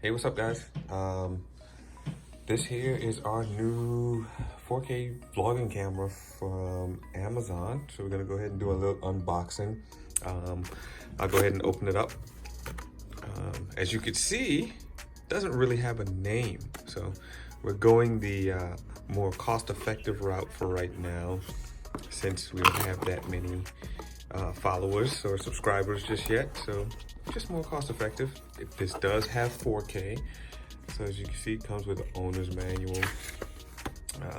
Hey, what's up, guys? This here is our new 4K vlogging camera from Amazon. So we're gonna go ahead and do a little unboxing. I'll go ahead and open it up. As you can see, it doesn't really have a name. So we're going the more cost-effective route for right now, since we don't have that many followers or subscribers just yet. So just more cost-effective. This does have 4K. So as you can see, it comes with an owner's manual.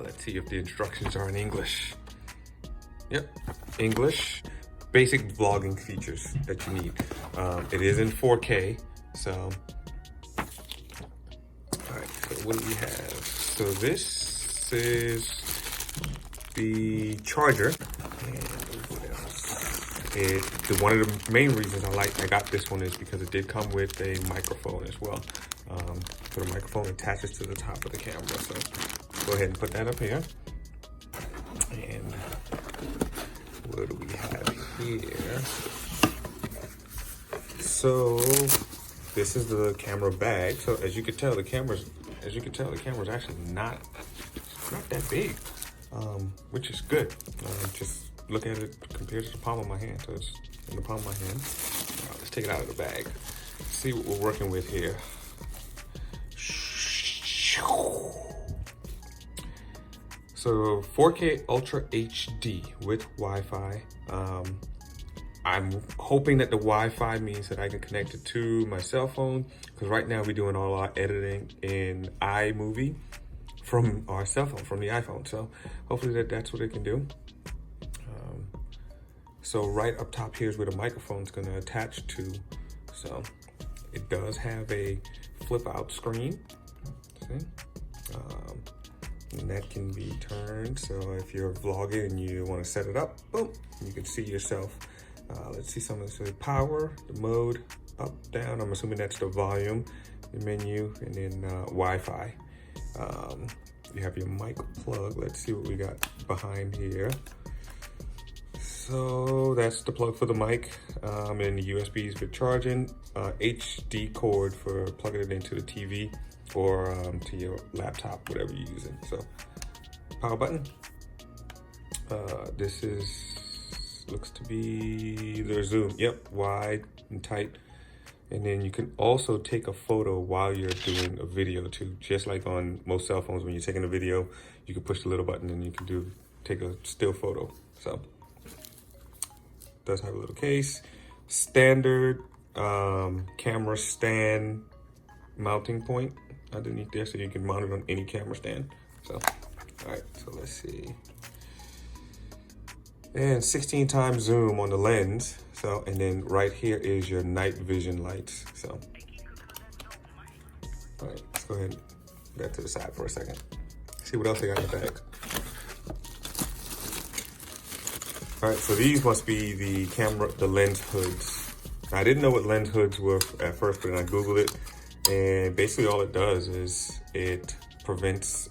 Let's see if the instructions are in English. Yep, English. Basic vlogging features that you need. It is in 4K, so. All right, so what do we have? So this is the charger. And what else? One of the main reasons I got this one is because it did come with a microphone as well. So the microphone attaches to the top of the camera. So go ahead and put that up here. And what do we have here? So this is the camera bag. So as you can tell, the camera's actually not that big, which is good. Just look at it compared to the palm of my hand. So it's in the palm of my hand. All right, let's take it out of the bag. See what we're working with here. So 4K Ultra HD with Wi-Fi. I'm hoping that the Wi-Fi means that I can connect it to my cell phone, because right now we're doing all our editing in iMovie from our cell phone, from the iPhone. So hopefully that's what it can do. So right up top here is where the microphone's gonna attach to. So it does have a flip out screen. See? And that can be turned. So if you're vlogging and you want to set it up, boom, you can see yourself. Let's see some of this. Power, the mode, up, down. I'm assuming that's the volume, the menu, and then Wi-Fi. You have your mic plug. Let's see what we got behind here. So that's the plug for the mic, and the USBs for charging, HD cord for plugging it into the TV or to your laptop, whatever you're using. So power button. This looks to be the zoom. Yep, wide and tight. And then you can also take a photo while you're doing a video too. Just like on most cell phones, when you're taking a video, you can push the little button and you can take a still photo. So does have a little case. Standard camera stand mounting point underneath there, so you can mount it on any camera stand. So, all right, so let's see. And 16 times zoom on the lens. So, and then right here is your night vision lights. So, all right, let's go ahead and put that to the side for a second. See what else they got in the bag. All right, so these must be the lens hoods. I didn't know what lens hoods were at first, but then I Googled it. And basically all it does is it prevents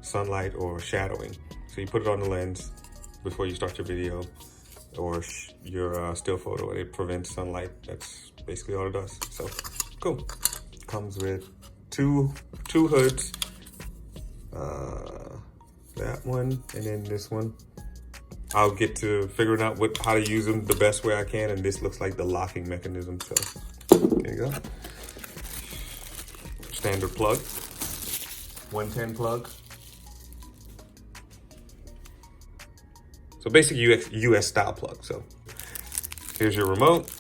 sunlight or shadowing. So you put it on the lens before you start your video or your still photo, and it prevents sunlight. That's basically all it does. So cool. Comes with two hoods. That one and then this one. I'll get to figuring out how to use them the best way I can, and this looks like the locking mechanism. So there you go. Standard plug, 110 plug. So basically US style plug. So here's your remote.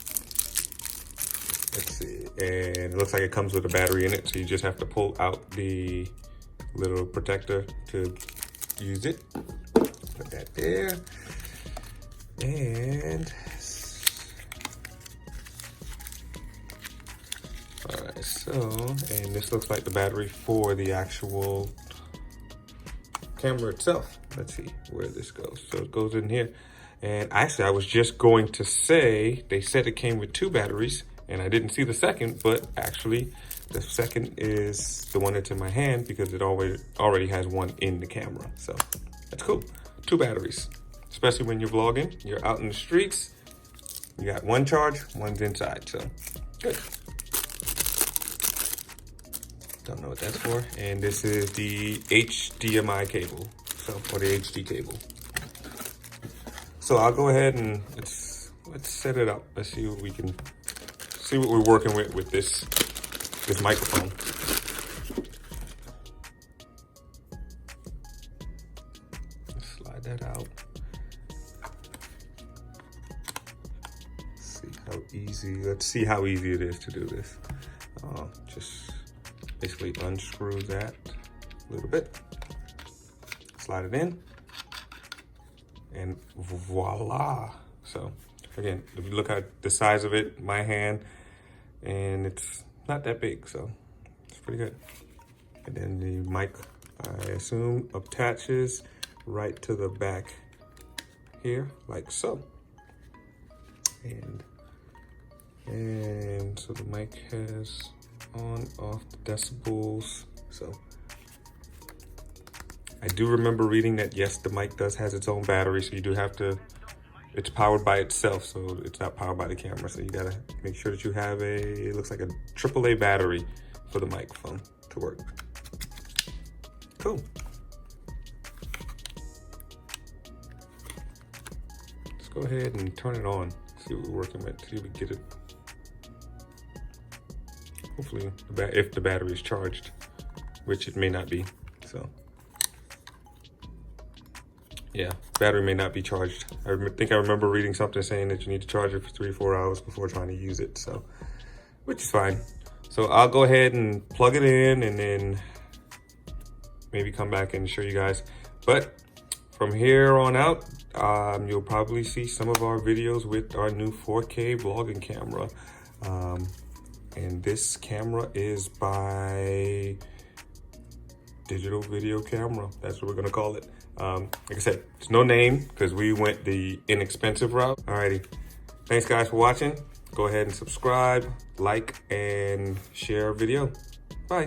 Let's see, and it looks like it comes with a battery in it. So you just have to pull out the little protector to use it. Put that there. And all right, so, and this looks like the battery for the actual camera itself. Let's see where this goes. So it goes in here. And actually, I was just going to say, they said it came with 2 batteries, and I didn't see the second, but actually the second is the one that's in my hand because it already has one in the camera. So that's cool. 2 batteries, especially when you're vlogging, you're out in the streets, you got one charge, one's inside, so good. Don't know what that's for. And this is the HDMI cable, so, or the HD cable. So I'll go ahead and let's set it up. Let's see what we can see what we're working with this microphone. Let's slide that out. Let's see how easy it is to do this. Just basically unscrew that a little bit, slide it in, and voila. So again, if you look at the size of it, my hand, and it's not that big, so it's pretty good. And then the mic, I assume, attaches right to the back here, like so. And so the mic has on, off the decibels. So I do remember reading that, yes, the mic has its own battery, so you do have to, it's powered by itself, so it's not powered by the camera. So you gotta make sure that you have it looks like a AAA battery for the microphone to work. Cool. Let's go ahead and turn it on. See what we're working with, see if we get it. Hopefully, if the battery is charged, which it may not be, so. Yeah, battery may not be charged. I think I remember reading something saying that you need to charge it for 3 or 4 hours before trying to use it, so, which is fine. So I'll go ahead and plug it in and then maybe come back and show you guys. But from here on out, you'll probably see some of our videos with our new 4K vlogging camera. And this camera is by Digital Video Camera. That's what we're gonna call it. Like I said, it's no name because we went the inexpensive route. Alrighty, thanks guys for watching. Go ahead and subscribe, like, and share our video. Bye.